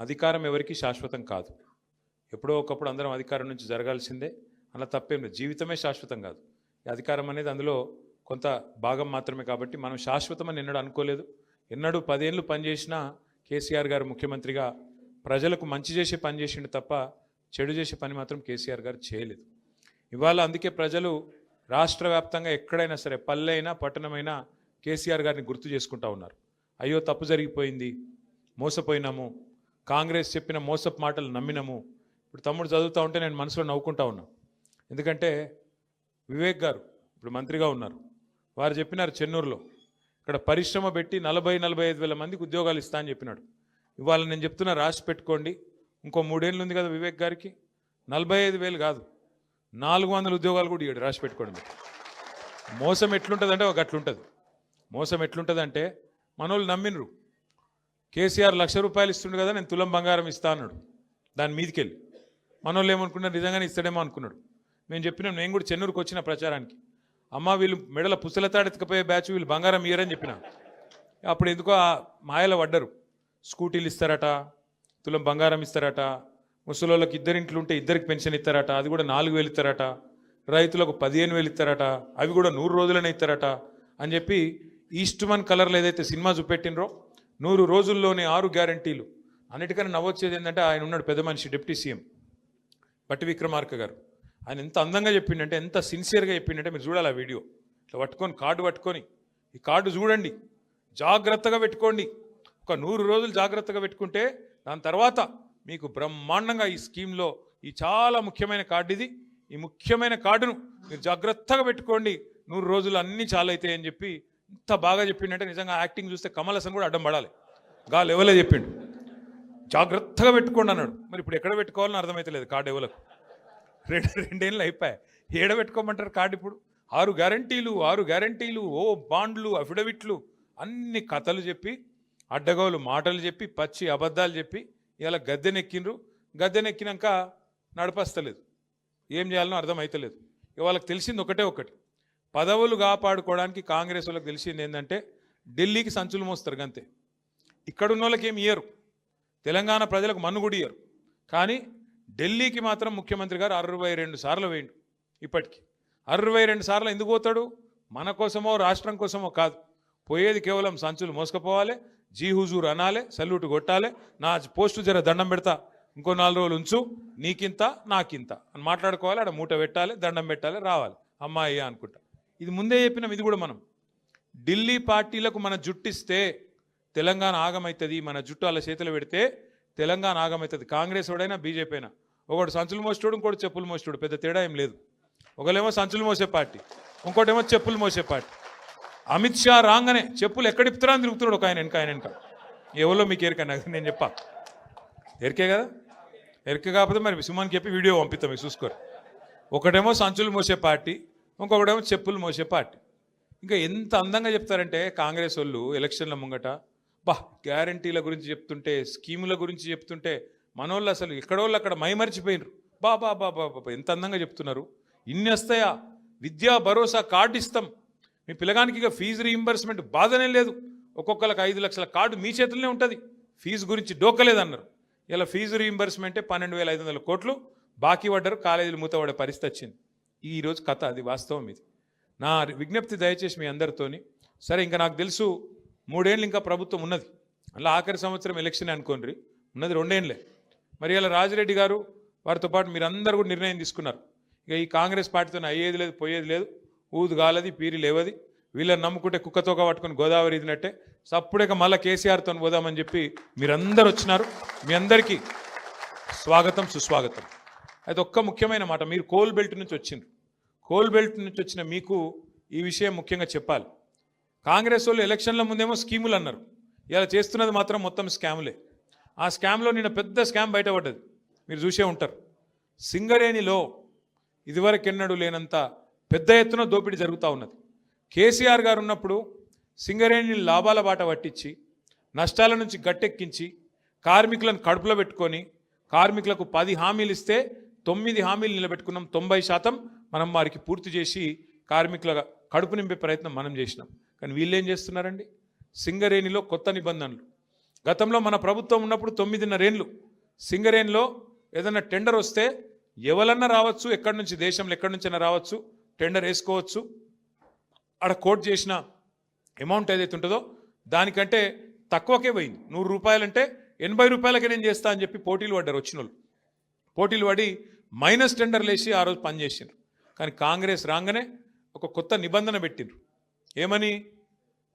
అధికారం ఎవరికి శాశ్వతం కాదు. ఎప్పుడో ఒకప్పుడు అందరం అధికారం నుంచి జరగాల్సిందే, అలా తప్పేం లేదు. జీవితమే శాశ్వతం కాదు. ఈ అధికారం అనేది అందులో కొంత భాగం మాత్రమే. కాబట్టి మనం శాశ్వతమని ఎన్నడూ అనుకోలేదు. ఎన్నడూ 10 ఏళ్ళు పనిచేసినా కేసీఆర్ గారు ముఖ్యమంత్రిగా ప్రజలకు మంచి చేసే పని చేసిండు తప్ప చెడు చేసే పని మాత్రం కేసీఆర్ గారు చేయలేదు. ఇవాళ అందుకే ప్రజలు రాష్ట్ర వ్యాప్తంగా ఎక్కడైనా సరే, పల్లె అయినా పట్టణమైనా కేసీఆర్ గారిని గుర్తు చేసుకుంటూ ఉన్నారు. అయ్యో తప్పు జరిగిపోయింది, మోసపోయినాము, కాంగ్రెస్ చెప్పిన మోసపు మాటలు నమ్మినాము. ఇప్పుడు తమ్ముడు చదువుతూ ఉంటే నేను మనసులో నవ్వుకుంటా ఉన్నా. ఎందుకంటే వివేక్ గారు ఇప్పుడు మంత్రిగా ఉన్నారు. వారు చెప్పినారు చెన్నూరులో ఇక్కడ పరిశ్రమ పెట్టి 40-45 వేల మందికి ఉద్యోగాలు ఇస్తా అని చెప్పినాడు. ఇవాళ నేను చెప్తున్నా, రాసి పెట్టుకోండి. ఇంకో 3 ఏళ్ళు ఉంది కదా వివేక్ గారికి, 45,000 కాదు 400 ఉద్యోగాలు కూడా ఇవ్వడు. రాసి పెట్టుకోండి మీరు. మోసం ఎట్లుంటుందంటే ఒక అట్లుంటుంది. మోసం ఎట్లుంటుందంటే మనోళ్ళు నమ్మినరు. కేసీఆర్ ₹1,00,000 ఇస్తుండు కదా, నేను తులం బంగారం ఇస్తా అన్నాడు. దాని మీదకెళ్ళి మనోళ్ళు ఏమనుకున్నారు, నిజంగానే ఇస్తాడేమో అనుకున్నాడు. మేము చెప్పినాం, నేను కూడా చెన్నూరుకు వచ్చిన ప్రచారానికి, అమ్మ వీళ్ళు మెడల పుసలతాడెత్తుకపోయే బ్యాచ్, వీళ్ళు బంగారం ఇయ్యరని చెప్పిన. అప్పుడు ఎందుకో ఆ మాయలో పడ్డరు. స్కూటీలు ఇస్తారట, తులం బంగారం ఇస్తారట, ముసలోళ్ళకి 2 ఇంట్లు ఉంటే 2కి పెన్షన్ ఇస్తారట, అది కూడా 4,000 ఇస్తారట, రైతులకు 15,000 ఇస్తారట, అవి కూడా 100 రోజులనే ఇస్తారట అని చెప్పి ఈస్ట్మన్ కలర్లో ఏదైతే సినిమా చూపెట్టినరో 100 రోజుల్లోనే 6 గ్యారంటీలు. అన్నిటికన్నా నవ్వొచ్చేది ఏంటంటే ఆయన ఉన్నాడు పెద్ద మనిషి, డిప్యూటీ సీఎం బట్టి విక్రమార్క గారు. ఆయన ఎంత అందంగా చెప్పిండంటే, ఎంత సిన్సియర్గా చెప్పిండంటే మీరు చూడాలి ఆ వీడియో. ఇట్లా పట్టుకొని కార్డు పట్టుకొని, ఈ కార్డు చూడండి, జాగ్రత్తగా పెట్టుకోండి, ఒక 100 రోజులు జాగ్రత్తగా పెట్టుకుంటే దాని తర్వాత మీకు బ్రహ్మాండంగా ఈ స్కీమ్లో ఈ చాలా ముఖ్యమైన కార్డు ఇది, ఈ ముఖ్యమైన కార్డును మీరు జాగ్రత్తగా పెట్టుకోండి, 100 రోజులు అన్నీ చాలా అవుతాయి అని చెప్పి ఇంత బాగా చెప్పిండంటే నిజంగా యాక్టింగ్ చూస్తే కమల్ హాసన్ కూడా అడ్డం పడాలి. గా లెవెలే చెప్పిండు, జాగ్రత్తగా పెట్టుకోండి అన్నాడు. మరి ఇప్పుడు ఎక్కడ పెట్టుకోవాలని అర్థమైతలేదు. కార్డు ఎవలకు 2 ఏళ్ళు అయిపోయాయి, ఏడ పెట్టుకోమంటారు కార్డు ఇప్పుడు? 6 గ్యారంటీలు, ఓ బాండ్లు, అఫిడవిట్లు, అన్ని కథలు చెప్పి, అడ్డగోలు మాటలు చెప్పి, పచ్చి అబద్ధాలు చెప్పి ఇలా గద్దెనెక్కిండ్రు. గద్దెనెక్కినాక నడపస్తలేదు, ఏం చేయాలనో అర్థమైతలేదు. వాళ్ళకి తెలిసింది ఒకటి, పదవులు కాపాడుకోవడానికి కాంగ్రెస్ వాళ్ళకి తెలిసింది ఏంటంటే ఢిల్లీకి సంచులు మోస్తారు అంతే. ఇక్కడున్న వాళ్ళకి ఏమి ఇయ్యరు, తెలంగాణ ప్రజలకు మన్ను కూడా ఇయ్యరు. కానీ ఢిల్లీకి మాత్రం ముఖ్యమంత్రి గారు 62 సార్లు వేయండు. ఇప్పటికీ 62 సార్లు ఎందుకు పోతాడు? మన కోసమో రాష్ట్రం కోసమో కాదు, పోయేది కేవలం సంచులు మోసుకపోవాలి, జీ హుజూర్ అనాలి, సల్యూట్ కొట్టాలి, నా పోస్టు జర దండం పెడతా, ఇంకో 4 రోజులు ఉంచు, నీకింత నాకింత అని మాట్లాడుకోవాలి, ఆడ మూట పెట్టాలి, దండం పెట్టాలి, రావాలి, అమ్మాయి అనుకుంటా. ఇది ముందే చెప్పినాం. ఇది కూడా మనం ఢిల్లీ పార్టీలకు మన జుట్టిస్తే తెలంగాణ ఆగమవుతుంది, మన జుట్టు అలా చేతులు పెడితే తెలంగాణ ఆగమవుతుంది. కాంగ్రెస్ వాడైనా బీజేపీ అయినా, ఒకటి సంచులు మోసేటోడు, ఇంకోటి చెప్పులు మోసేటోడు, పెద్ద తేడా ఏం లేదు. ఒకళ్ళేమో సంచులు మోసే పార్టీ, ఇంకోటేమో చెప్పులు మోసే పార్టీ. అమిత్ షా రాగానే చెప్పులు ఎక్కడ ఇప్పుతారా అని తిరుగుతున్నాడు ఒక ఆయన వెనక. ఎవరో మీకు ఎరికన్నా నేను చెప్పా, ఎరికే కదా, ఎరిక కాకపోతే మరి సుమన్కి చెప్పి వీడియో పంపిస్తాం, మీకు చూసుకోరు. ఒకటేమో సంచులు మోసే పార్టీ, ఇంకొకటేమో చెప్పులు మోసే పార్టీ. ఇంకా ఎంత అందంగా చెప్తారంటే కాంగ్రెస్ వాళ్ళు ఎలక్షన్ల ముంగట, గ్యారంటీల గురించి చెప్తుంటే, స్కీముల గురించి చెప్తుంటే మనోళ్ళు అసలు ఎక్కడోళ్ళు అక్కడ మైమరిచిపోయినరు. బాబా ఎంత అందంగా చెప్తున్నారు. ఇన్ని వస్తాయా, విద్యా భరోసా కార్డు ఇస్తాం, మీ పిల్లగానికి ఇక ఫీజు రీయింబర్స్మెంట్ బాధనే లేదు, ఒక్కొక్కరికి 5 లక్షల కార్డు మీ చేతుల్లోనే ఉంటుంది, ఫీజు గురించి డోకలేదన్నారు. ఇలా ఫీజు రీయింబర్స్మెంటే 12,500 కోట్లు బాకీ పడ్డారు, కాలేజీలు మూతపడే పరిస్థితి వచ్చింది. ఈరోజు కథ అది, వాస్తవం ఇది. నా విజ్ఞప్తి దయచేసి మీ అందరితోని, సరే ఇంకా నాకు తెలుసు 3 ఏళ్ళు ఇంకా ప్రభుత్వం ఉన్నది, అలా ఆఖరి సంవత్సరం ఎలక్షన్ అనుకోండి, ఉన్నది 2 ఏళ్ళే. మరి ఇలా రాజిరెడ్డి గారు వారితో పాటు మీరందరూ కూడా నిర్ణయం తీసుకున్నారు, ఇక ఈ కాంగ్రెస్ పార్టీతో అయ్యేది లేదు, పోయేది లేదు, ఊదు గాలది పీరి లేవది, వీళ్ళని నమ్ముకుంటే కుక్కతోక పట్టుకొని గోదావరి ఇదినట్టే, సప్పుడేక మళ్ళీ కేసీఆర్తో పోదామని చెప్పి మీరందరూ వచ్చినారు. మీ అందరికీ స్వాగతం, సుస్వాగతం. అది ఒక్క ముఖ్యమైన మాట, మీరు కోల్ బెల్ట్ నుంచి వచ్చిండ్రు, కోల్ బెల్ట్ నుంచి వచ్చిన మీకు ఈ విషయం ముఖ్యంగా చెప్పాలి. కాంగ్రెస్ వాళ్ళు ఎలక్షన్ల ముందేమో స్కీములు అన్నారు, ఇలా చేస్తున్నది మాత్రం మొత్తం స్కాములే. ఆ స్కామ్లో నిన్న పెద్ద స్కామ్ బయటపడ్డది, మీరు చూసే ఉంటారు. సింగరేణిలో ఇదివరకెన్నడూ లేనంత పెద్ద ఎత్తున దోపిడీ జరుగుతూ ఉన్నది. కేసీఆర్ గారు ఉన్నప్పుడు సింగరేణిని లాభాల బాట పట్టించి, నష్టాల నుంచి గట్టెక్కించి, కార్మికులను కడుపులో పెట్టుకొని, కార్మికులకు 10 హామీలు ఇస్తే 9 హామీలు నిలబెట్టుకున్నాం. 90% మనం వారికి పూర్తి చేసి కార్మికుల కడుపు నింపే ప్రయత్నం మనం చేసినాం. కానీ వీళ్ళు ఏం చేస్తున్నారండి, సింగరేణిలో కొత్త నిబంధనలు. గతంలో మన ప్రభుత్వం ఉన్నప్పుడు 9.5 ఏళ్ళు సింగరేణిలో ఏదైనా టెండర్ వస్తే ఎవరన్నా రావచ్చు, ఎక్కడి నుంచి దేశంలో ఎక్కడి నుంచైనా రావచ్చు, టెండర్ వేసుకోవచ్చు. ఆడ కోట్ చేసిన అమౌంట్ ఏదైతే ఉంటుందో దానికంటే తక్కువకే పోయింది. 100 రూపాయలంటే 80 రూపాయలకే నేను చేస్తా అని చెప్పి పోటీలు పడ్డారు. వచ్చిన వాళ్ళు పోటీలు పడి మైనస్ టెండర్లు వేసి ఆ రోజు పనిచేసిండ్రు. కానీ కాంగ్రెస్ రాగానే ఒక కొత్త నిబంధన పెట్టిండ్రు. ఏమని?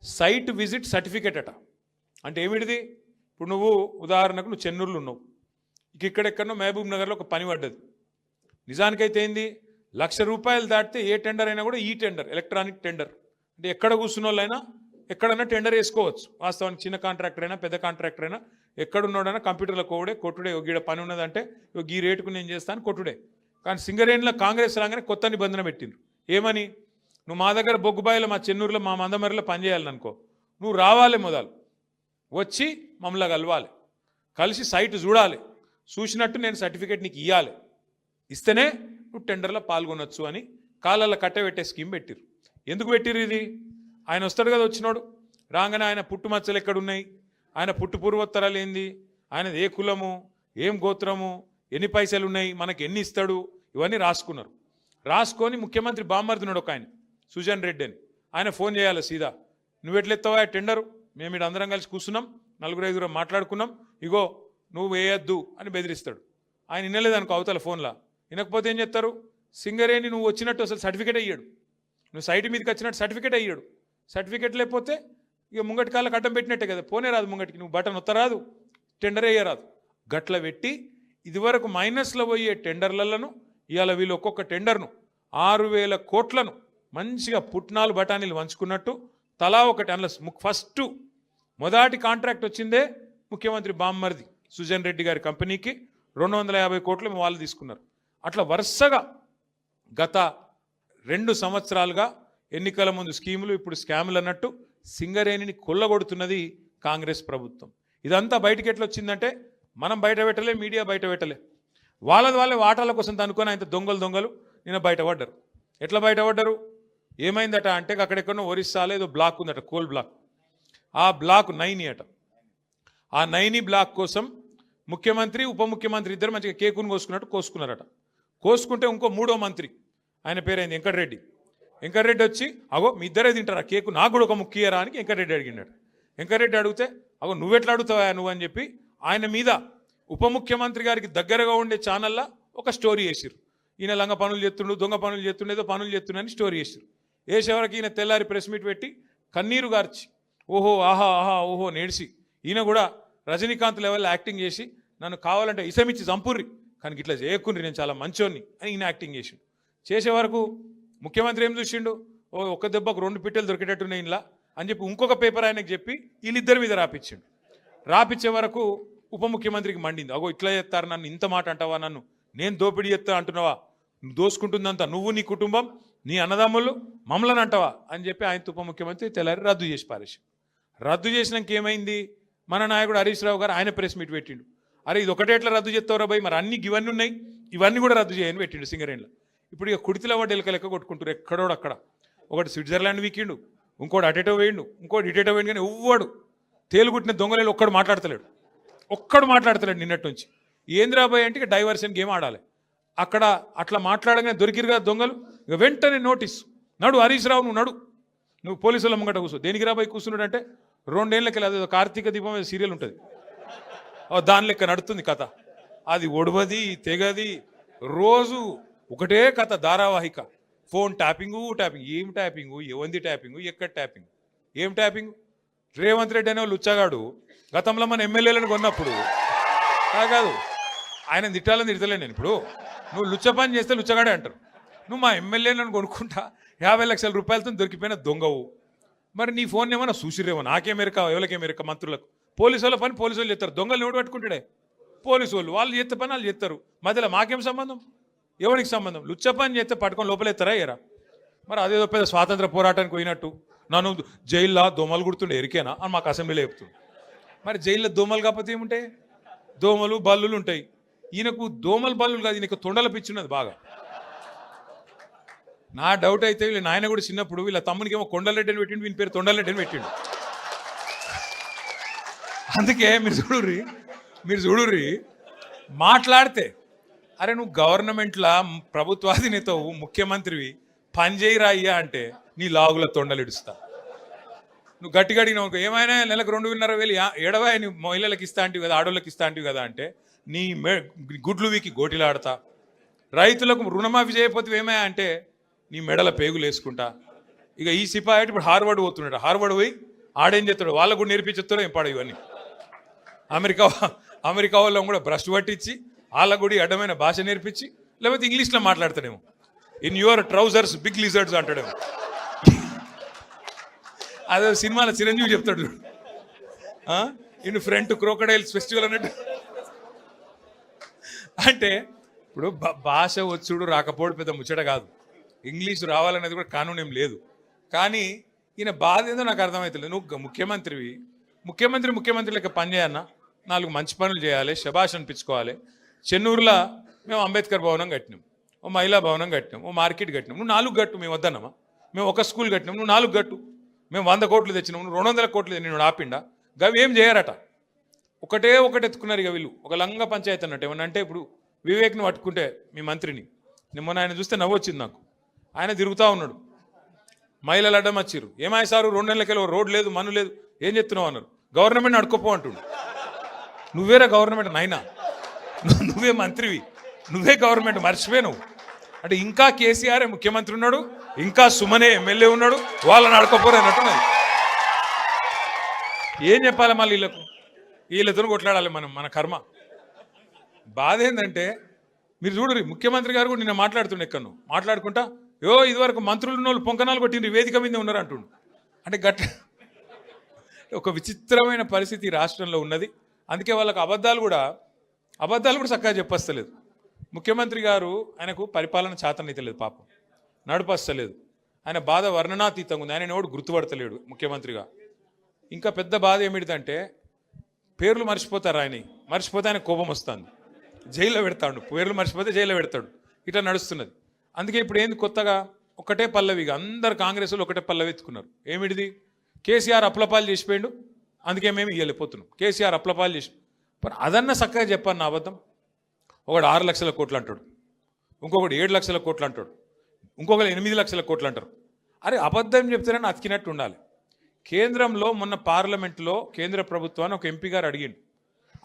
సైట్ విజిట్ సర్టిఫికేట్ అట. అంటే ఏమిటిది? ఇప్పుడు నువ్వు ఉదాహరణకు నువ్వు చెన్నూరులో ఉన్నావు, ఇక్కడెక్కడో మహబూబ్ నగర్లో ఒక పని పడ్డది. నిజానికైతే ఏంది, 1,00,000 రూపాయలు దాటితే ఏ టెండర్ అయినా కూడా ఈ టెండర్, ఎలక్ట్రానిక్ టెండర్, అంటే ఎక్కడ కూర్చున్న వాళ్ళైనా ఎక్కడైనా టెండర్ వేసుకోవచ్చు. వాస్తవానికి చిన్న కాంట్రాక్టర్ అయినా పెద్ద కాంట్రాక్టర్ అయినా ఎక్కడున్నాడైనా కంప్యూటర్లో కోడే కొట్టుడే, గీడ పని ఉన్నదంటే ఈ రేటుకు నేను చేస్తాను కొట్టుడే. కానీ సింగరేణిలో కాంగ్రెస్ రాగానే కొత్త నిబంధన పెట్టిండ్రు. ఏమని? నువ్వు మా దగ్గర బొగ్గుబాయిలో మా చెన్నూరులో మా మందమరిలో పనిచేయాలనుకో, నువ్వు రావాలి, మొదలు వచ్చి మమ్మల్ని కలవాలి, కలిసి సైట్ చూడాలి, చూసినట్టు నేను సర్టిఫికేట్ నీకు ఇవ్వాలి, ఇస్తేనే నువ్వు టెండర్లో పాల్గొనొచ్చు అని కాళ్ళల్లో కట్టబెట్టే స్కీమ్ పెట్టిరు. ఎందుకు పెట్టిరు ఇది? ఆయన వస్తాడు కదా, వచ్చినాడు రాగానే ఆయన పుట్టుమచ్చలు ఎక్కడున్నాయి, ఆయన పుట్టు పూర్వోత్తరాలు ఏంది, ఆయనది ఏ కులము, ఏం గోత్రము, ఎన్ని పైసలు ఉన్నాయి, మనకి ఎన్ని ఇస్తాడు, ఇవన్నీ రాసుకున్నారు. రాసుకొని ముఖ్యమంత్రి బామ్మర్దినాడు ఒక ఆయన, సుజన్ రెడ్డి అని, ఆయన ఫోన్ చేయాలి సీదా, నువ్వు ఎట్లెత్తావా టెండరు, మేము ఇక్కడ అందరం కలిసి కూర్చున్నాం, 4-5 మాట్లాడుకున్నాం, ఇగో నువ్వు వేయద్దు అని బెదిరిస్తాడు. ఆయన వినలేదనుకో అవతల ఫోన్లో, వినకపోతే ఏం చెప్తారు, సింగరేణి నువ్వు వచ్చినట్టు అసలు సర్టిఫికేట్ అయ్యాడు, నువ్వు సైట్ మీదకి వచ్చినట్టు సర్టిఫికేట్ అయ్యాడు. సర్టిఫికేట్ లేకపోతే ఇక ముంగటి కాళ్ళకి అడ్డం పెట్టినట్టే కదా, పోనే రాదు ముంగటికి, నువ్వు బటన్ ఒత్తరాదు, టెండర్ వేయరాదు. గట్ల పెట్టి ఇదివరకు మైనస్లో పోయే టెండర్లను ఇవాళ వీళ్ళు ఒక్కొక్క టెండర్ను 6,000 కోట్లను మంచిగా పుట్నాలు బఠానీలు వంచుకున్నట్టు తలా ఒకటి అందులో ఫస్ట్ మొదటి కాంట్రాక్ట్ వచ్చిందే ముఖ్యమంత్రి బామ్మర్ది సుజన్ రెడ్డి గారి కంపెనీకి 250 కోట్లు వాళ్ళు తీసుకున్నారు. అట్లా వరుసగా గత 2 సంవత్సరాలుగా ఎన్నికల ముందు స్కీములు, ఇప్పుడు స్కాములు అన్నట్టు సింగరేణిని కొల్లగొడుతున్నది కాంగ్రెస్ ప్రభుత్వం. ఇదంతా బయటకు ఎట్లా వచ్చిందంటే మనం బయట పెట్టలే, మీడియా బయట పెట్టలే, వాళ్ళే వాటాల కోసం అనుకొని ఆయన దొంగలు నిన్న బయటపడ్డారు. ఎట్లా బయటపడ్డారు? ఏమైందట అంటే అక్కడెక్కడో ఒరిస్సాలో ఏదో బ్లాక్ ఉందట, కోల్ బ్లాక్, ఆ బ్లాక్ 9 అట. ఆ 9 బ్లాక్ కోసం ముఖ్యమంత్రి ఉప ముఖ్యమంత్రి ఇద్దరు మంచిగా కేకును కోసుకున్నట్టు కోసుకున్నారట. కోసుకుంటే ఇంకో 3వ మంత్రి, ఆయన పేరైంది వెంకటరెడ్డి వచ్చి, అగో మీ ఇద్దరే తింటారా కేకు, నాకు కూడా ఒక ముఖ్యరా అని వెంకటరెడ్డి అడిగినాడు. వెంకటరెడ్డి అడిగితే, అగో నువ్వెట్లా అడుగుతావా నువ్వు అని చెప్పి ఆయన మీద ఉప ముఖ్యమంత్రి గారికి దగ్గరగా ఉండే ఛానల్లో ఒక స్టోరీ వేసిరు. ఈయన లంగ పనులు చేస్తుండు, దొంగ పనులు చేస్తుండే, ఏదో పనులు చేస్తుండని స్టోరీ వేసిరు. వేసేవరకు ఈయన తెల్లారి ప్రెస్ మీట్ పెట్టి కన్నీరు గార్చి ఓహో ఆహా ఆహా ఓహో నేడిసి, ఈయన కూడా రజనీకాంత్ లెవెల్లో యాక్టింగ్ చేసి నన్ను కావాలంటే ఇసమిచ్చి చంపుర్రి, కానీ ఇట్లా చేయకుండ్రి, నేను చాలా మంచోన్ని అని ఈయన యాక్టింగ్ చేసిండు. చేసే వరకు ముఖ్యమంత్రి ఏం చూసిండు, ఒక్క దెబ్బకు 2 పిట్టలు దొరికేటట్టున్నాయి ఇలా అని చెప్పి ఇంకొక పేపర్ ఆయనకు చెప్పి వీళ్ళిద్దరి మీద రాపిచ్చిండు. రాపిచ్చే వరకు ఉప ముఖ్యమంత్రికి మండింది, అగో ఇట్లా చేస్తారు, నన్ను ఇంత మాట అంటావా, నన్ను నేను దోపిడీ చేస్తా అంటున్నావా, దోసుకుంటుందంతా నువ్వు, నీ కుటుంబం, నీ అన్నదమ్ములు, మమ్మల్ని అంటావా అని చెప్పి ఆయన ఉప ముఖ్యమంత్రి తెల్లారి రద్దు చేసి పారేసి. రద్దు చేసినాక ఏమైంది, మన నాయకుడు హరీష్ రావు గారు ఆయన ప్రెస్ మీట్ పెట్టిండు. అరే ఇది ఒకటే ఎట్లా రద్దు చేస్తావురా భయ్, మరి అన్ని ఇవన్నీ ఉన్నాయి, ఇవన్నీ కూడా రద్దు చేయని పెట్టిండు సింగరేణిలో. ఇప్పుడు ఇక కుడితిలో వాడు ఎలక కొట్టుకుంటారు ఎక్కడోడు అక్కడ. ఒకటి స్విట్జర్లాండ్ వీకిండు, ఇంకోటి అటేటో వేయండు, ఇంకోటి ఇటేటో వేయండు, కానీ ఎవ్వడు తేలుగుట్టిన దొంగలేలు ఒక్కడు మాట్లాడతలేడు నిన్నటి నుంచి. ఏంద్రాబాయ్ అంటే ఇక డైవర్షన్ గేమ్ ఆడాలి. అక్కడ అట్లా మాట్లాడగానే దొరికిరు కదా దొంగలు, ఇక వెంటనే నోటీస్, నడు హరీష్ రావు నువ్వు పోలీసుల ముంగట కూర్చో. దేనికి రాబాయ్ కూర్చున్నాడు అంటే 2 ఏళ్ళకి అదేదో కార్తీక దీపం సీరియల్ ఉంటుంది, దాని లెక్క నడుతుంది కథ. అది ఒడవది తెగది, రోజు ఒకటే కథ ధారావాహిక. ఫోన్ ట్యాపింగు, ఏం ట్యాపింగు, ఎవంది ట్యాపింగు, ఎక్కడ ట్యాపింగు, ఏం ట్యాపింగు. రేవంత్ రెడ్డి అనే లుచ్చగాడు గతంలో మన ఎమ్మెల్యేలను కొన్నప్పుడు కాదు, ఆయన తిట్టాలని తిడతలే నేను. ఇప్పుడు నువ్వు లుచ్చ పని చేస్తే లుచ్చగాడే అంటారు. నువ్వు మా ఎమ్మెల్యేలను కొనుక్కుంటా 50 లక్షల రూపాయలతో దొరికిపోయిన దొంగవు. మరి నీ ఫోన్ ఏమన్నా చూసిరేమో, నాకేమెరక ఎవరికేమెరక, మంత్రులకు. పోలీసు వాళ్ళ పని పోలీసు వాళ్ళు చేస్తారు, దొంగలు నోటు పట్టుకుంటాడే పోలీసు వాళ్ళు చేస్తే పని వాళ్ళు చేస్తారు. మధ్యలో మాకేం సంబంధం, ఎవరికి సంబంధం? లుచ్చ పని చేస్తే పట్టుకొని లోపలెత్తారా ఎరా? మరి అదేదో పెద్ద స్వాతంత్ర పోరాటానికి పోయినట్టు నన్ను జైల్లో దోమలు గుర్తుండే ఎరికేనా అని మాకు అసెంబ్లీలో చెప్తుంది. మరి జైల్లో దోమలు కాకపోతే ఏముంటాయి? దోమలు బల్లులు ఉంటాయి. ఈయనకు దోమలు బల్లులు కాదు, ఈయనకు తొండల పిచ్చున్నది బాగా. నా డౌట్ అయితే వీళ్ళ నాయన కూడా చిన్నప్పుడు వీళ్ళ తమ్మునికి ఏమో కొండలరెడ్డి అని పెట్టిండు, వీని పేరు తొండలరెడ్డి అని పెట్టిండు. అందుకే మీరు చూడుర్రి మాట్లాడితే అరే నువ్వు గవర్నమెంట్లా ప్రభుత్వాధినేతవు ముఖ్యమంత్రివి పని చేయరా అయ్యా అంటే నీ లాగుల తొండలిడుస్తా. నువ్వు గట్టిగా అడిగినావు ఏమైనా నెలకు 2,500 ఏడవా నీ మహిళలకు ఇస్తా అంటివి కదా, ఆడోళ్ళకి ఇస్తా అంటివి కదా అంటే నీ గుడ్లు వీకి గోటిలాడతా. రైతులకు రుణమాఫీ చేయకపోతే ఏమయ్యా అంటే నీ మెడల పేగులు వేసుకుంటా. ఇక ఈ సిపాయి ఇప్పుడు హార్వర్డ్ పోతున్నాడు, హార్వర్డ్ పోయి ఆడేం చేస్తాడు వాళ్ళకు కూడా నేర్పించేస్తాడు ఏం పాడు ఇవన్నీ. అమెరికా వాళ్ళని కూడా బ్రష్ పట్టించి వాళ్ళకు కూడా అడ్డమైన భాష నేర్పించి లేకపోతే ఇంగ్లీష్లో మాట్లాడతాడేమో. In your trousers big lizards అంటాడేమో. అదే సినిమాలో చిరంజీవి చెప్తాడు ఇన్ ఫ్రంట్ క్రోకడైల్స్ ఫెస్టివల్ అన్నట్టు. అంటే ఇప్పుడు భాష వచ్చుడు రాకపోవడం పెద్ద ముచ్చట కాదు, ఇంగ్లీష్ రావాలనేది కూడా కానూన్ ఏం లేదు. కానీ ఈయన బాధ ఏదో నాకు అర్థమవుతుంది. నువ్వు ముఖ్యమంత్రి లెక్క పని చేయన్నా, 4 మంచి పనులు చేయాలి, శబాష్ అనిపించుకోవాలి. చెన్నూరులో మేము అంబేద్కర్ భవనం కట్టినాం, ఓ మహిళా భవనం కట్టినాం, ఓ మార్కెట్ కట్టినాం. నువ్వు 4 గట్టు, మేము వద్దన్నామా? మేము ఒక స్కూల్ కట్టినాం, నువ్వు 4 గట్టు. మేము 100 కోట్లు తెచ్చినాం, నువ్వు 200 కోట్లు నేను ఆపిండా? గవి ఏం చేయరట. ఒకటే ఎత్తుకున్నారు ఇక వీళ్ళు. ఒక లంగా పంచాయతీ అన్నట్టు. ఏమన్నా అంటే ఇప్పుడు వివేక్ని పట్టుకుంటే మీ మంత్రిని నిన్న ఆయన చూస్తే నవ్వు వచ్చింది నాకు. ఆయన తిరుగుతూ ఉన్నాడు, మహిళలు అడ్డం వచ్చిర్రు. ఏమాయి సారు 2 నెలలకెళ్ళి రోడ్ లేదు, మను లేదు, ఏం చెప్తున్నావు అన్నారు. గవర్నమెంట్ అడుకోపో అంటుండు. నువ్వేరా గవర్నమెంట్ నాయనా, నువ్వే మంత్రివి, నువ్వే గవర్నమెంట్ మర్చిపోయావు అంటే. ఇంకా కేసీఆర్ ముఖ్యమంత్రి ఉన్నాడు, ఇంకా సుమనే ఎమ్మెల్యే ఉన్నాడు, వాళ్ళని అడుకోపోరు అన్నట్టున్నది. ఏం చెప్పాలి మళ్ళీ వీళ్ళతో కొట్లాడాలి మన కర్మ. బాధ ఏంటంటే మీరు చూడరు, ముఖ్యమంత్రి గారు కూడా నిన్న మాట్లాడుతుండే ఎక్కడో మాట్లాడుకుంటా ఇదివరకు మంత్రులు ఉన్న వాళ్ళు పొంకనాలు కొట్టిండ్రు వేదిక మీద ఉన్నారు అంటుండు. అంటే ఒక విచిత్రమైన పరిస్థితి రాష్ట్రంలో ఉన్నది. అందుకే వాళ్ళకు అబద్ధాలు కూడా చక్కగా చెప్పస్తలేదు. ముఖ్యమంత్రి గారు ఆయనకు పరిపాలన చాతనైతలేదు, పాపం నడిపస్తలేదు. ఆయన బాధ వర్ణనాతీతంగా ఉంది. ఆయన ఎవడు గుర్తుపడతలేడు ముఖ్యమంత్రిగా. ఇంకా పెద్ద బాధ ఏమిటిదంటే పేర్లు మర్చిపోతారు. మర్చిపోతే ఆయన కోపం వస్తుంది, జైల్లో పెడతాడు. పేర్లు మర్చిపోతే జైల్లో పెడతాడు. ఇట్లా నడుస్తున్నది. అందుకే ఇప్పుడు ఏంది కొత్తగా ఒకటే పల్లవిగా అందరు కాంగ్రెస్లో ఒకటే పల్లవి ఎత్తుకున్నారు. ఏమిటిది? కేసీఆర్ అప్లపాలు చేసిపోయిండు, అందుకే మేము ఇవ్వలేకపోతున్నాం. కేసీఆర్ అప్లపాలు చేసి అదన్నా చక్కగా చెప్పాను నా అబద్ధం. ఒకడు 6 లక్షల కోట్లు అంటాడు, ఇంకొకటి 7 లక్షల కోట్లు అంటాడు, ఇంకొకరు 8 లక్షల కోట్లు అంటారు. అరే అబద్ధం చెప్తేనే అతికినట్టు ఉండాలి. కేంద్రంలో మొన్న పార్లమెంట్లో కేంద్ర ప్రభుత్వాన్ని ఒక ఎంపీ గారు అడిగిండు,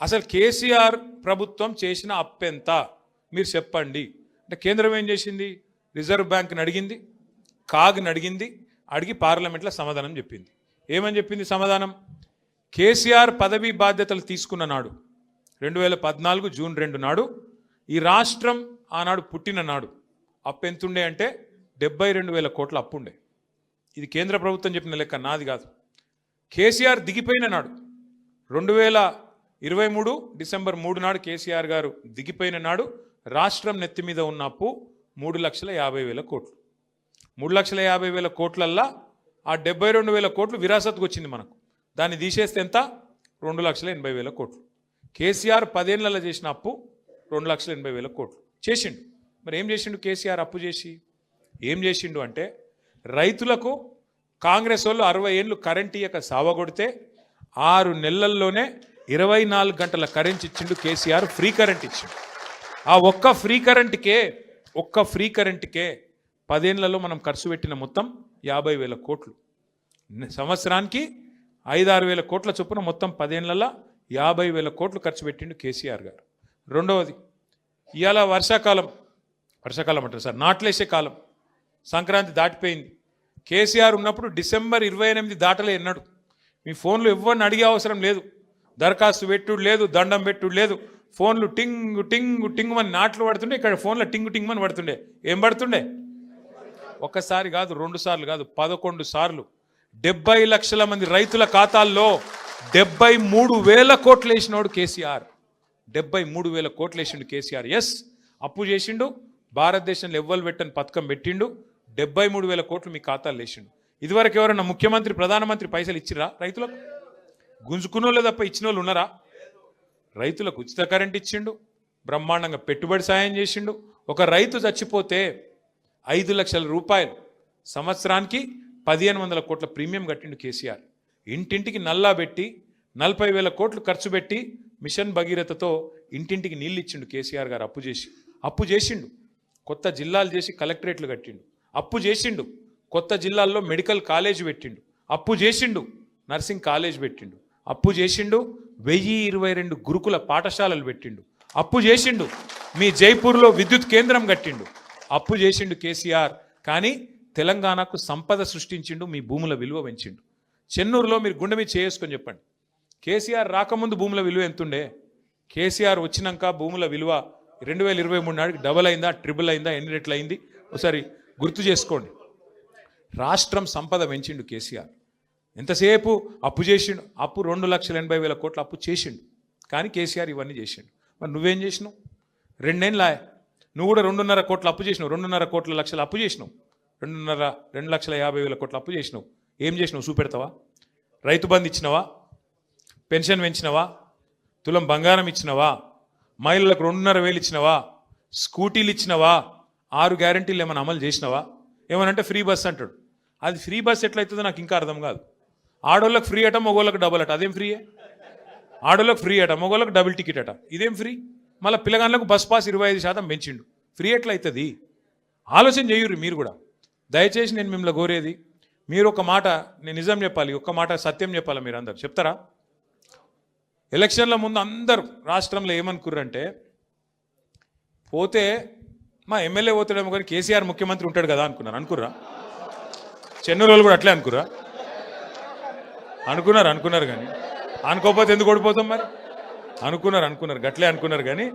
అసలు కేసీఆర్ ప్రభుత్వం చేసిన అప్పెంత మీరు చెప్పండి అంటే కేంద్రం ఏం చేసింది? రిజర్వ్ బ్యాంక్ని అడిగింది, కాగ్ని అడిగింది, అడిగి పార్లమెంట్లో సమాధానం చెప్పింది. ఏమని చెప్పింది సమాధానం? కేసీఆర్ పదవీ బాధ్యతలు తీసుకున్న నాడు 2014 జూన్ 2 నాడు ఈ రాష్ట్రం ఆనాడు పుట్టిన నాడు అప్పు ఎంతుండే అంటే 72,000 కోట్ల అప్పు ఉండే. ఇది కేంద్ర ప్రభుత్వం చెప్పిన లెక్క, నాది కాదు. కేసీఆర్ దిగిపోయిన నాడు 2023 డిసెంబర్ 3 నాడు కేసీఆర్ గారు దిగిపోయిన నాడు రాష్ట్రం నెత్తి మీద ఉన్న అప్పు 3,50,000 కోట్లు. 3,50,000 కోట్లల్లా ఆ 72,000 కోట్లు విరాసత్కు వచ్చింది మనకు. దాన్ని తీసేస్తే ఎంత? 2,80,000 కోట్లు. కేసీఆర్ 10 ఏళ్లలో చేసిన అప్పు 2,80,000 కోట్లు చేసిండు. మరి ఏం చేసిండు కేసీఆర్ అప్పు చేసి? ఏం చేసిండు అంటే రైతులకు కాంగ్రెస్ వాళ్ళు 60 ఏళ్ళు కరెంట్ ఇయ్యక సావగొడితే 6 నెలల్లోనే 24 గంటల కరెంట్ ఇచ్చిండు కేసీఆర్. ఫ్రీ కరెంట్ ఇచ్చిండు. ఆ ఒక్క ఫ్రీ కరెంట్కే 10 ఏళ్లలో మనం ఖర్చు పెట్టిన మొత్తం 50,000 కోట్లు. సంవత్సరానికి 5-6 వేల కోట్ల చొప్పున మొత్తం 10 ఏళ్లలో 50,000 కోట్లు ఖర్చు పెట్టిండు కేసీఆర్ గారు. రెండవది, ఇవాళ వర్షాకాలం అంటారు సార్, నాట్లేసే కాలం, సంక్రాంతి దాటిపోయింది. కేసీఆర్ ఉన్నప్పుడు డిసెంబర్ 28 దాటలే ఎన్నాడు. మీ ఫోన్లు ఎవరిని అడిగే అవసరం లేదు, దరఖాస్తు పెట్టుడు లేదు, దండం పెట్టుడు లేదు. ఫోన్లు టింగ్ టింగ్ టింగ్ అని నాట్లు పడుతుండే, ఇక్కడ ఫోన్లో టింగ్ టింగ్ అని పడుతుండే. ఏం పడుతుండే? ఒక్కసారి కాదు, 2 సార్లు కాదు, 11 సార్లు 70 లక్షల మంది రైతుల ఖాతాల్లో 73,000 కోట్లు వేసినోడు కేసీఆర్. 73,000 కోట్లు వేసిండు కేసీఆర్. ఎస్, అప్పు చేసిండు, భారతదేశంలో ఎవ్వరు పెట్టని పథకం పెట్టిండు, 73,000 కోట్లు మీ ఖాతాలు వేసిండు. ఇదివరకు ఎవరన్నా ముఖ్యమంత్రి ప్రధానమంత్రి పైసలు ఇచ్చిరా రైతులకు? గుంజుకున్నోళ్ళే తప్ప ఇచ్చిన వాళ్ళు ఉన్నారా? రైతులకు ఉచిత కరెంట్ ఇచ్చిండు, బ్రహ్మాండంగా పెట్టుబడి సాయం చేసిండు. ఒక రైతు చచ్చిపోతే 5 లక్షల రూపాయలు సంవత్సరానికి 1,500 కోట్ల ప్రీమియం కట్టిండు కేసీఆర్. ఇంటింటికి నల్లా పెట్టి 40,000 కోట్లు ఖర్చు పెట్టి మిషన్ భగీరథతో ఇంటింటికి నీళ్ళు ఇచ్చిండు కేసీఆర్ గారు. అప్పు చేసిండు. కొత్త జిల్లాలు చేసి కలెక్టరేట్లు కట్టిండు. అప్పు చేసిండు. కొత్త జిల్లాల్లో మెడికల్ కాలేజ్ పెట్టిండు. అప్పు చేసిండు. నర్సింగ్ కాలేజ్ పెట్టిండు. అప్పు చేసిండు. 1022 గురుకుల పాఠశాలలు పెట్టిండు. అప్పు చేసిండు. మీ జైపూర్లో విద్యుత్ కేంద్రం కట్టిండు. అప్పు చేసిండు కేసీఆర్. కానీ తెలంగాణకు సంపద సృష్టించిండు. మీ భూముల విలువ పెంచిండు. చెన్నూరులో మీరు గుండె మీద చేసుకొని చెప్పండి, కేసీఆర్ రాకముందు భూముల విలువ ఎంతుండే? కేసీఆర్ వచ్చినాక భూముల విలువ 2023 నాటికి డబల్ అయిందా, ట్రిపుల్ అయిందా, ఎన్ని రెట్లు అయింది ఒకసారి గుర్తు చేసుకోండి. రాష్ట్రం సంపద పెంచిండు కేసీఆర్. ఎంతసేపు అప్పు చేసిండు. అప్పు 2,80,000 కోట్ల అప్పు చేసిండు. కానీ కేసీఆర్ ఇవన్నీ చేసిండు. మరి నువ్వేం చేసినావు? 2 ఏళ్ళ నువ్వు కూడా 2.5 కోట్ల అప్పు చేసినావు. 2.5 కోట్ల లక్షల అప్పు చేసినావు. 2,50,000 కోట్ల అప్పు చేసినావు. ఏం చేసినావు చూపెడతావా? రైతు బంధు ఇచ్చినవా? పెన్షన్ పెంచినవా? తులం బంగారం ఇచ్చినవా? మహిళలకు 2,500 ఇచ్చినవా? స్కూటీలు ఇచ్చినవా? 6 గ్యారంటీలు ఏమైనా అమలు చేసినవా? ఏమనంటే ఫ్రీ బస్ అంటాడు. అది ఫ్రీ బస్ ఎట్లయితుందో నాకు ఇంకా అర్థం కాదు. ఆడోళ్ళకి ఫ్రీ అట, మగోళ్ళకి డబుల్ అట. అదేం ఫ్రీయే? ఆడోళ్ళకి ఫ్రీ అట, మగోళ్ళకి డబుల్ టికెట్ అట. ఇదేం ఫ్రీ? మళ్ళీ పిల్లగాళ్ళకు బస్ పాస్ 25% పెంచిండు. ఫ్రీ ఎట్లయితుంది? ఆలోచన చేయుర్రి మీరు కూడా. దయచేసి నేను మిమ్మల్ని కోరేది, మీరు ఒక మాట, నేను నిజం చెప్పాలి, ఒక్క మాట సత్యం చెప్పాలి. మీరు అందరు చెప్తారా? ఎలక్షన్ల ముందు అందరూ రాష్ట్రంలో ఏమనుకుర్రంటే, పోతే మా ఎమ్మెల్యే పోతాడేమో కానీ కేసీఆర్ ముఖ్యమంత్రి ఉంటాడు కదా అనుకుర్రా? చెన్నూరు వాళ్ళు కూడా అట్లే అనుకున్నారు కానీ అనుకోకపోతే ఎందుకు ఓడిపోతాం మరి? అనుకున్నారు గట్లే అనుకున్నారు కానీ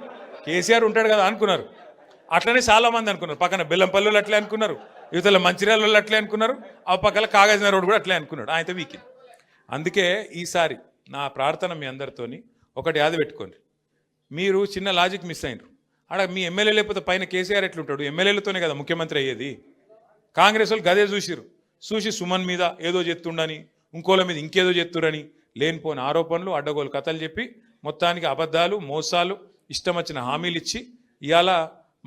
కేసీఆర్ ఉంటాడు కదా అనుకున్నారు. అట్లనే చాలా మంది అనుకున్నారు. పక్కన బెల్లంపల్లి అట్లే అనుకున్నారు, యువతల మంచిర్యాల వాళ్ళు అట్లే అనుకున్నారు, ఆ పక్కన కాగజ్ రోడ్ కూడా అట్లే అనుకున్నాడు. ఆయన వీకి. అందుకే ఈసారి నా ప్రార్థన మీ అందరితోని ఒకటి యాద పెట్టుకోండి. మీరు చిన్న లాజిక్ మిస్ అయినరు. ఆడ మీ ఎమ్మెల్యే లేకపోతే పైన కేసీఆర్ ఎట్లుంటాడు? ఎమ్మెల్యేలతోనే కదా ముఖ్యమంత్రి అయ్యేది. కాంగ్రెస్ వాళ్ళు గదే చూసి సుమన్ మీద ఏదో చెప్తుండని, ఇంకోళ్ళ మీద ఇంకేదో చెప్తురని లేనిపోని ఆరోపణలు, అడ్డగోలు కథలు చెప్పి మొత్తానికి అబద్ధాలు, మోసాలు, ఇష్టం వచ్చిన హామీలు ఇచ్చి ఇవాళ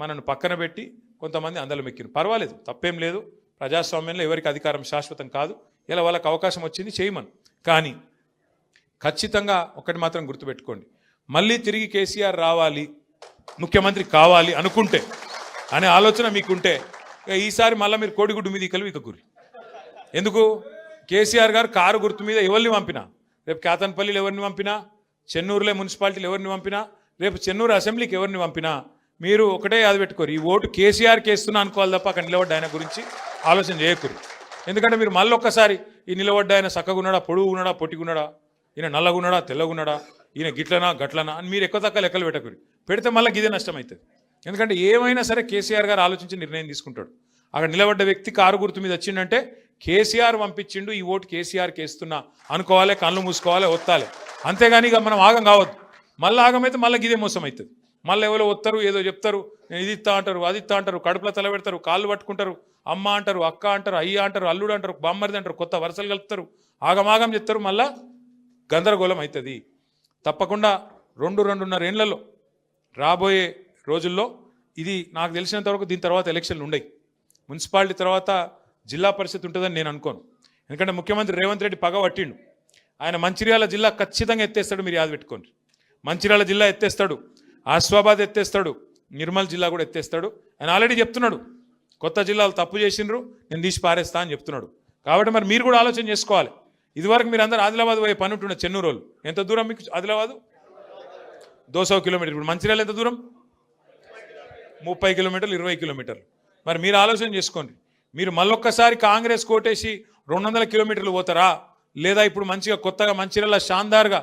మనను పక్కన పెట్టి కొంతమంది అందలం ఎక్కిరు. పర్వాలేదు, తప్పేం లేదు. ప్రజాస్వామ్యంలో ఎవరికి అధికారం శాశ్వతం కాదు. ఇలా వాళ్ళకి అవకాశం వచ్చింది చేయమను. కానీ ఖచ్చితంగా ఒకటి మాత్రం గుర్తుపెట్టుకోండి, మళ్ళీ తిరిగి కేసీఆర్ రావాలి, ముఖ్యమంత్రి కావాలి అనుకుంటే, అనే ఆలోచన మీకుంటే ఈసారి మళ్ళీ మీరు కోడిగుడ్డు మీద కలివి ఇకగురి. ఎందుకు? కేసీఆర్ గారు కారు గుర్తు మీద ఎవరిని పంపినా, రేపు కేతన్పల్లిలో ఎవరిని పంపినా, చెన్నూరులో మున్సిపాలిటీలు ఎవరిని పంపినా, రేపు చెన్నూరు అసెంబ్లీకి ఎవరిని పంపినా మీరు ఒకటే యాద పెట్టుకోరు, ఈ ఓటు కేసీఆర్కి వేస్తున్నా అనుకోవాలి తప్ప అక్కడ నిలబడ్డ ఆయన గురించి ఆలోచన చేయకూరు. ఎందుకంటే మీరు మళ్ళీ ఒక్కసారి ఈ నిలబడ్డ ఆయన చక్కగున్నాడా, పొడుగున్నాడా, పొట్టిగున్నాడా, ఈయన నల్లగున్నాడా, తెల్లగున్నాడా, ఈయన గిట్లనా గట్లనా అని మీరు ఎక్కువ తక్కువ లెక్కలు పెట్టకూరు. పెడితే మళ్ళీ గిదే నష్టం అవుతుంది. ఎందుకంటే ఏమైనా సరే కేసీఆర్ గారు ఆలోచించి నిర్ణయం తీసుకుంటాడు. అక్కడ నిలబడ్డ వ్యక్తి కారు గుర్తు మీద వచ్చిందంటే కేసీఆర్ పంపించిండు, ఈ ఓటు కేసీఆర్కి వేస్తున్నా అనుకోవాలి, కళ్ళు మూసుకోవాలి, ఒత్తాలి. అంతేగాని ఇక మనం ఆగం కావద్దు. మళ్ళీ ఆగమైతే మళ్ళీ గిదే మోసం అవుతుంది. మళ్ళీ ఎవరో వస్తారు, ఏదో చెప్తారు, నేను ఇది ఇస్తా అంటారు, అది ఇస్తా అంటారు, కడుపులో తల పెడతారు, కాళ్ళు పట్టుకుంటారు, అమ్మ అంటారు, అక్క అంటారు, అయ్య అంటారు, అల్లుడు అంటారు, బామ్మరిది అంటారు, కొత్త వరుసలు కలుపుతారు, ఆగమాగం చెప్తారు, మళ్ళా గందరగోళం అవుతుంది. తప్పకుండా 2-2.5 ఏళ్లలో రాబోయే రోజుల్లో ఇది నాకు తెలిసినంత వరకు దీని తర్వాత ఎలక్షన్లు ఉండయి. మున్సిపాలిటీ తర్వాత జిల్లా పరిషత్ ఉంటుందని నేను అనుకోను. ఎందుకంటే ముఖ్యమంత్రి రేవంత్ రెడ్డి పగ పట్టిండు. ఆయన మంచిర్యాల జిల్లా ఖచ్చితంగా ఎత్తేస్తాడు. మీరు యాద పెట్టుకోండి. మంచిర్యాల జిల్లా ఎత్తేస్తాడు, ఆసిఫాబాద్ ఎత్తేస్తాడు, నిర్మల్ జిల్లా కూడా ఎత్తేస్తాడు. ఆయన ఆల్రెడీ చెప్తున్నాడు, కొత్త జిల్లాలు తప్పు చేసిండ్రు, నేను తీసి పారేస్తా అని చెప్తున్నాడు. కాబట్టి మరి మీరు కూడా ఆలోచన చేసుకోవాలి. ఇదివరకు మీరు అందరూ ఆదిలాబాద్ పోయే పని ఉంటుండే. చెన్నూరు వాళ్ళు ఎంత దూరం మీకు? ఆదిలాబాద్ 200 కిలోమీటర్లు. ఇప్పుడు మంచిర్యాల ఎంత దూరం? 30 కిలోమీటర్లు, 20 కిలోమీటర్లు. మరి మీరు ఆలోచన చేసుకోండి. మీరు మళ్ళొక్కసారి కాంగ్రెస్ కోటేసి 200 కిలోమీటర్లు పోతారా, లేదా ఇప్పుడు మంచిగా కొత్తగా మంచిర్యాల షాందార్గా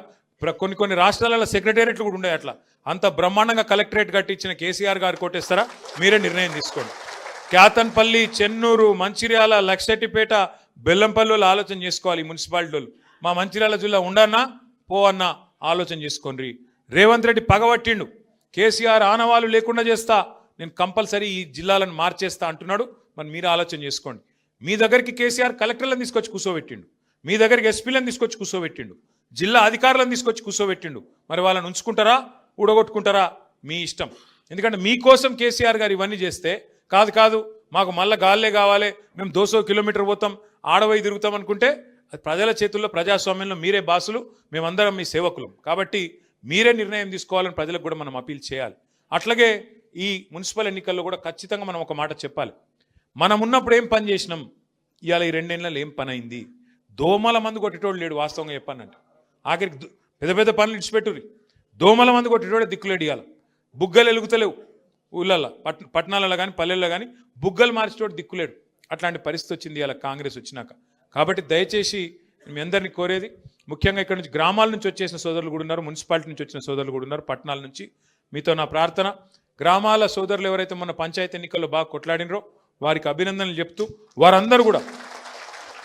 కొన్ని రాష్ట్రాలలో సెక్రటేరియట్లు కూడా ఉండే, అట్లా అంత బ్రహ్మాండంగా కలెక్టరేట్ కట్టించిన కేసీఆర్ గారు కోటేస్తారా? మీరే నిర్ణయం తీసుకోండి. కేతన్పల్లి, చెన్నూరు, మంచిర్యాల, లక్షెట్టిపేట, బెల్లంపల్లిలో ఆలోచన చేసుకోవాలి. మున్సిపాలిటీ వాళ్ళు మా మంచిర్యాల జిల్లా ఉండన్నా పోవన్నా ఆలోచన చేసుకోండి. రేవంత్ రెడ్డి పగబట్టిండు, కేసీఆర్ ఆనవాళ్ళు లేకుండా చేస్తా, నేను కంపల్సరీ ఈ జిల్లాలను మార్చేస్తా అంటున్నాడు. మరి మీరు ఆలోచన చేసుకోండి. మీ దగ్గరికి కేసీఆర్ కలెక్టర్లను తీసుకొచ్చి కూర్చోబెట్టిండు, మీ దగ్గరికి ఎస్పీలను తీసుకొచ్చి కూర్చోబెట్టిండు, జిల్లా అధికారులను తీసుకొచ్చి కూర్చోబెట్టిండు. మరి వాళ్ళని ఉంచుకుంటారా, ఊడగొట్టుకుంటారా? మీ ఇష్టం. ఎందుకంటే మీకోసం కేసీఆర్ గారు ఇవన్నీ చేస్తే, కాదు మాకు మళ్ళీ గాల్లే కావాలి, మేము 200 కిలోమీటర్ పోతాం, ఆడవై తిరుగుతాం అనుకుంటే అది ప్రజల చేతుల్లో ప్రజాస్వామ్యంలో మీరే బాసులు, మేమందరం మీ సేవకులం. కాబట్టి మీరే నిర్ణయం తీసుకోవాలని ప్రజలకు కూడా మనం అపీల్ చేయాలి. అట్లాగే ఈ మున్సిపల్ ఎన్నికల్లో కూడా ఖచ్చితంగా మనం ఒక మాట చెప్పాలి. మనం ఉన్నప్పుడు ఏం పని చేసినాం, ఇవాళ ఈ 2 ఏళ్ళలో ఏం పని అయింది. దోమల మందు కొట్టేటోడు లేడు వాస్తవంగా చెప్పానంటే. ఆఖరికి పెద్ద పెద్ద పనులు ఇడిచిపెట్టుర్రి, దోమల మందు కొట్టేటోడే దిక్కులేడు. ఇవాళ బుగ్గలు ఎలుగుతలేవు ఊళ్ళల్లో, పట్టణాలలో కానీ పల్లెల్లో కానీ బుగ్గలు మార్చేటోడు దిక్కులేడు. అట్లాంటి పరిస్థితి వచ్చింది ఇవాళ కాంగ్రెస్ వచ్చినాక. కాబట్టి దయచేసి మీ అందరినీ కోరేది, ముఖ్యంగా ఇక్కడ నుంచి గ్రామాల నుంచి వచ్చేసిన సోదరులు కూడా ఉన్నారు, మున్సిపాలిటీ నుంచి వచ్చిన సోదరులు కూడా ఉన్నారు, పట్టణాల నుంచి. మీతో నా ప్రార్థన, గ్రామాల సోదరులు ఎవరైతే మొన్న పంచాయతీ ఎన్నికల్లో బాగా కొట్లాడినరో వారికి అభినందనలు చెప్తూ, వారందరూ కూడా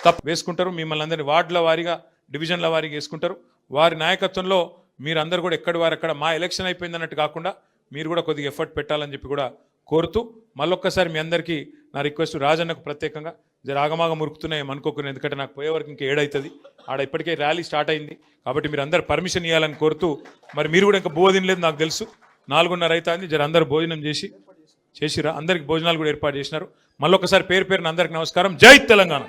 తప్పు వేసుకుంటారు. మిమ్మల్ని అందరినీ వార్డుల వారీగా, డివిజన్ల వారీగా వేసుకుంటారు. వారి నాయకత్వంలో మీరందరూ కూడా ఎక్కడి వారు అక్కడ మా ఎలక్షన్ అయిపోయింది అన్నట్టు కాకుండా మీరు కూడా కొద్దిగా ఎఫర్ట్ పెట్టాలని చెప్పి కూడా కోరుతూ, మళ్ళొక్కసారి మీ అందరికీ నా రిక్వెస్ట్, రాజన్నకు ప్రత్యేకంగా జర ఆగమాగ మురుకుతున్నాయి అనుకోకున్నాను, ఎందుకంటే నాకు పోయే వరకు ఇంకా 7 అవుతుంది. ఆడ ఇప్పటికే ర్యాలీ స్టార్ట్ అయింది. కాబట్టి మీరు అందరు పర్మిషన్ ఇవ్వాలని కోరుతూ, మరి మీరు కూడా ఇంకా బోధినలేదు నాకు తెలుసు, 4:30 అవుతుంది. జర అందరు భోజనం చేసిరా, అందరికి భోజనాలు కూడా ఏర్పాటు చేసినారు. మళ్ళొకసారి పేరు పేరున అందరికి నమస్కారం. జై తెలంగాణ.